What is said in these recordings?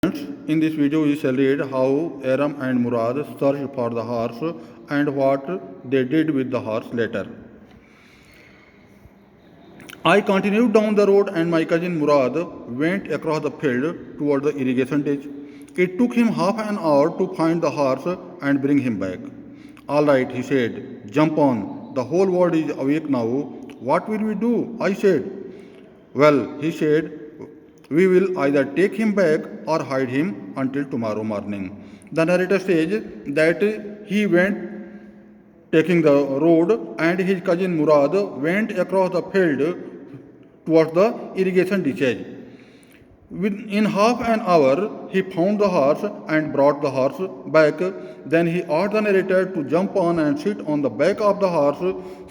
In this video, we shall read how Aram and Murad searched for the horse and what they did with the horse later. I continued down the road, and my cousin Murad went across the field toward the irrigation ditch. It took him half an hour to find the horse and bring him back. All right, he said, jump on. The whole world is awake now. What will we do? I said. Well, he said, we will either take him back or hide him until tomorrow morning. The narrator says that he went taking the road and his cousin Murad went across the field towards the irrigation ditches. In half an hour, he found the horse and brought the horse back. Then he asked the narrator to jump on and sit on the back of the horse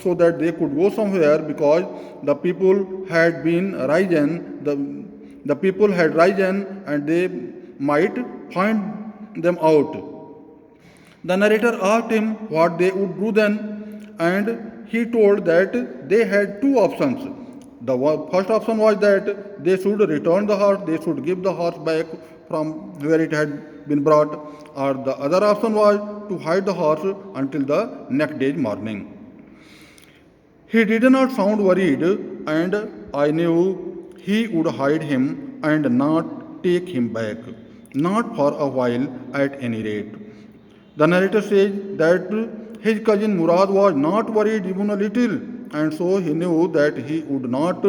so that they could go somewhere because the people had been risen. The people had risen and they might find them out. The narrator asked him what they would do then, and he told that they had two options. The first option was that they should return the horse, they should give the horse back from where it had been brought, or the other option was to hide the horse until the next day's morning. He did not sound worried, and I knew he would hide him and not take him back, not for a while at any rate. The narrator says that his cousin Murad was not worried even a little, and so he knew that he would not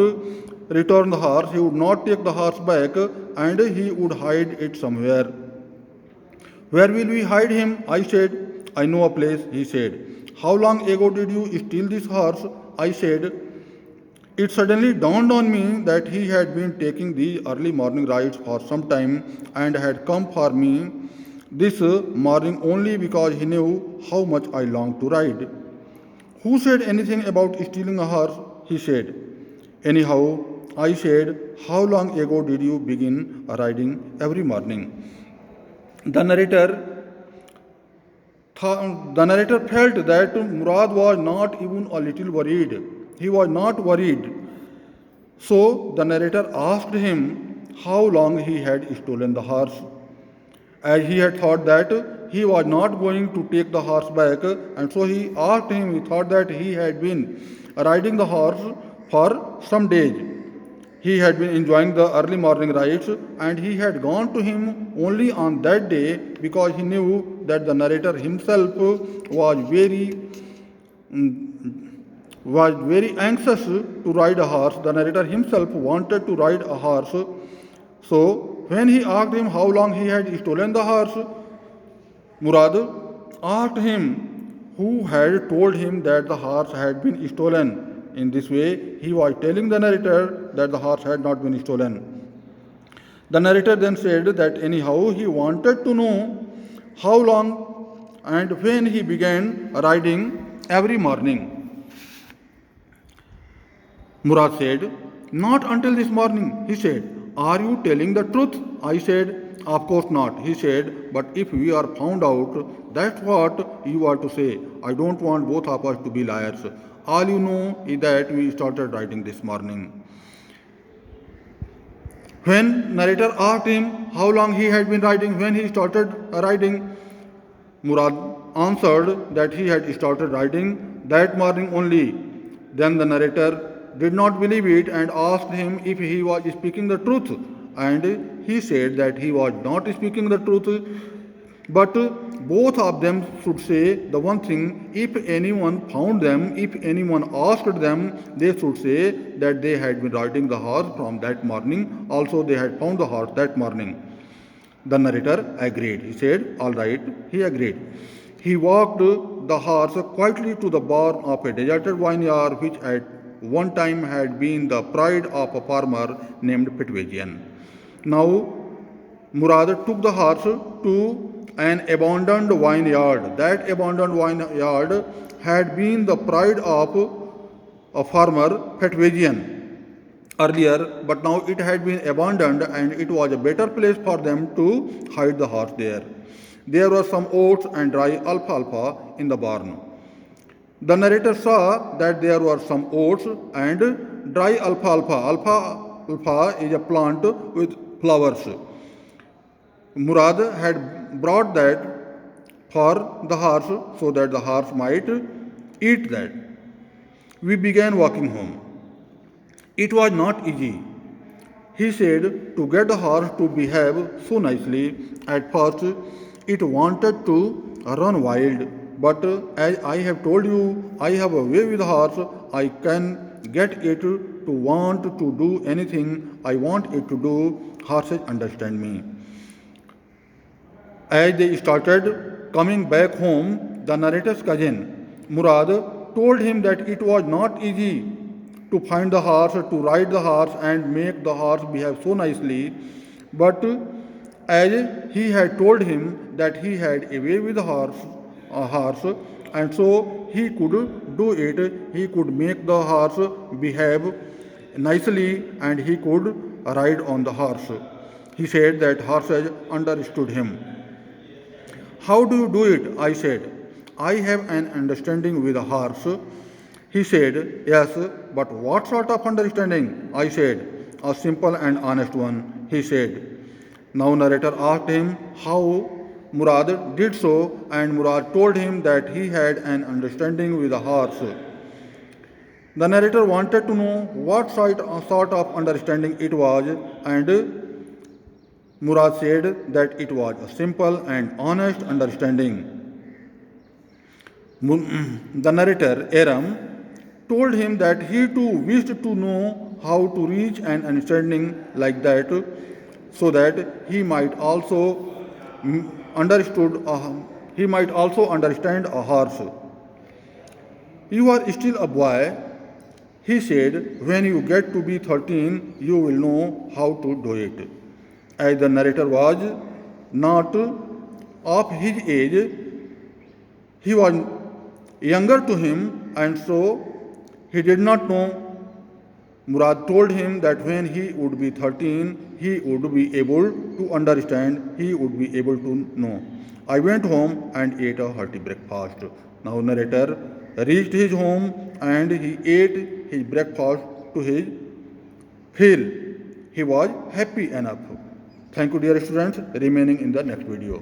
return the horse, he would not take the horse back, and he would hide it somewhere. Where will we hide him? I said. I know a place, he said. How long ago did you steal this horse? I said. It suddenly dawned on me that he had been taking these early morning rides for some time and had come for me this morning only because he knew how much I longed to ride. Who said anything about stealing a horse? He said. Anyhow, I said, how long ago did you begin riding every morning? The narrator felt that Murad was not even a little worried. He was not worried. So the narrator asked him how long he had stolen the horse. As he had thought that he was not going to take the horse back, and so he asked him, he thought that he had been riding the horse for some days. He had been enjoying the early morning rides, and he had gone to him only on that day because he knew that the narrator himself was very anxious to ride a horse. The narrator himself wanted to ride a horse. So when he asked him how long he had stolen the horse, Murad asked him who had told him that the horse had been stolen. In this way, he was telling the narrator that the horse had not been stolen. The narrator then said that anyhow he wanted to know how long and when he began riding every morning. Murad said, not until this morning. He said, are you telling the truth? I said, of course not. He said, but if we are found out, that's what you are to say. I don't want both of us to be liars. All you know is that we started riding this morning. When narrator asked him how long he had been riding, when he started riding, Murad answered that he had started riding that morning only. Then the narrator did not believe it and asked him if he was speaking the truth. And he said that he was not speaking the truth, but both of them should say the one thing. If anyone found them, if anyone asked them, they should say that they had been riding the horse from that morning. Also, they had found the horse that morning. The narrator agreed. He said, all right, he agreed. He walked the horse quietly to the barn of a deserted vineyard which at one time had been the pride of a farmer named Petvegian. Now, Murad took the horse to an abandoned vineyard. That abandoned vineyard had been the pride of a farmer Petvegian earlier, but now it had been abandoned and it was a better place for them to hide the horse there. There were some oats and dry alfalfa in the barn. The narrator saw that there were some oats and dry alfalfa. Alfalfa is a plant with flowers. Murad had brought that for the horse so that the horse might eat that. We began walking home. It was not easy. He said to get the horse to behave so nicely. At first, it wanted to run wild, but as I have told you, I have a way with the horse. I can get it to want to do anything I want it to do. Horses understand me. As they started coming back home, the narrator's cousin, Murad, told him that it was not easy to find the horse, to ride the horse, and make the horse behave so nicely. But as he had told him that he had a way with a horse, and so he could do it, he could make the horse behave nicely, and he could ride on the horse. He said that horses understood him. How do you do it? I said. I have an understanding with a horse. He said, yes, but what sort of understanding? I said, a simple and honest one. He said. Now narrator asked him how Murad did so, and Murad told him that he had an understanding with a horse. The narrator wanted to know what sort of understanding it was, and Murad said that it was a simple and honest understanding. The narrator, Aram, told him that he too wished to know how to reach an understanding like that so that he might also understood he might also understand a horse. You are still a boy, he said. When you get to be 13, you will know how to do it. As the narrator was not of his age, he was younger to him, and so he did not know. Murad told him that when he would be 13, he would be able to understand, he would be able to know. I went home and ate a hearty breakfast. Now narrator reached his home and he ate his breakfast to his fill. He was happy enough. Thank you, dear students, remaining in the next video.